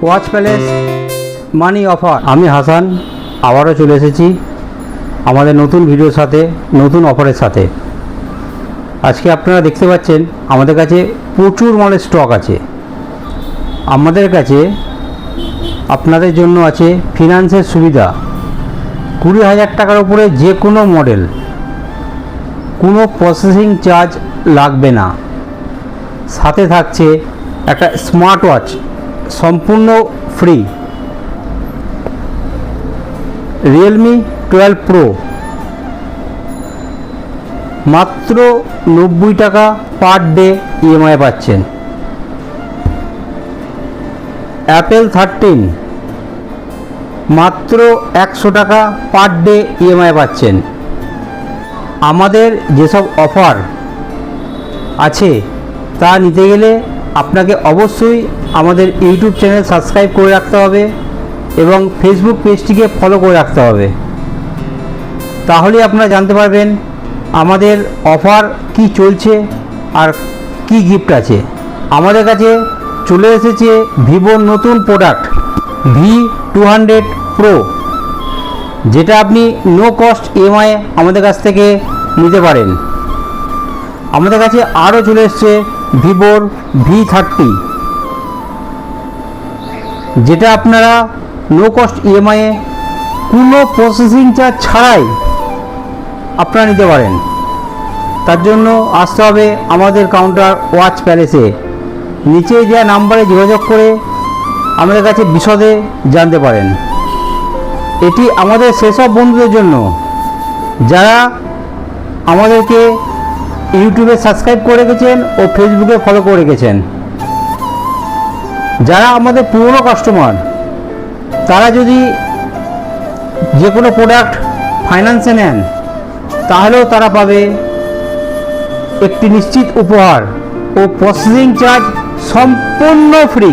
Watch palace মানি offer. আমি হাসান আবারও চলে এসেছি আমাদের নতুন ভিডিওর সাথে, নতুন অফারের সাথে। আজকে আপনারা দেখতে পাচ্ছেন আমাদের কাছে প্রচুর মালের স্টক আছে। আমাদের কাছে আপনাদের জন্য আছে ফিনান্সের সুবিধা। 20,000 টাকার উপরে যে কোনো মডেল, কোনো প্রসেসিং চার্জ লাগবে না। সাথে থাকছে একটা স্মার্ট ওয়াচ সম্পূর্ণ ফ্রি। রিয়েলমি 12 প্রো মাত্র 90 টাকা পার ডে ইএমআই পাচ্ছেন। অ্যাপেল 13 মাত্র 100 টাকা পার ডে ইএমআই পাচ্ছেন। আমাদের যেসব অফার আছে তা নিতে গেলে আপনাকে অবশ্যই আমাদের ইউটিউব চ্যানেল সাবস্ক্রাইব করে রাখতে হবে এবং ফেসবুক পেজটিকে ফলো করে রাখতে হবে। তাহলে আপনারা জানতে পারবেন আমাদের অফার কি চলছে আর কি গিফট আছে। আমাদের কাছে চলে এসেছে ভিভোর নতুন প্রোডাক্ট V200 প্রো, যেটা আপনি নো কস্ট ইএমআই আমাদের কাছ থেকে নিতে পারেন। আমাদের কাছে আরও চলে এসছে ভিভোর V30, যেটা আপনারা নো কস্ট ইএমআইয়ে কোনো প্রসেসিং চার্জ ছাড়াই আপনারা নিতে পারেন। তার জন্য আসতে হবে আমাদের কাউন্টার ওয়াচ প্যালেসে। নিচে দেওয়া নাম্বারে যোগাযোগ করে আমাদের কাছে বিশদে জানতে পারেন। এটি আমাদের সেসব বন্ধুদের জন্য যারা আমাদেরকে ইউটিউবে সাবস্ক্রাইব করে রেখেছেন ও ফেসবুকে ফলো করে রেখেছেন। যারা আমাদের পুরনো কাস্টমার, তারা যদি যে কোনো প্রোডাক্ট ফাইন্যান্সে নেন তাহলেও তারা পাবে একটি নিশ্চিত উপহার ও প্রসেসিং চার্জ সম্পূর্ণ ফ্রি।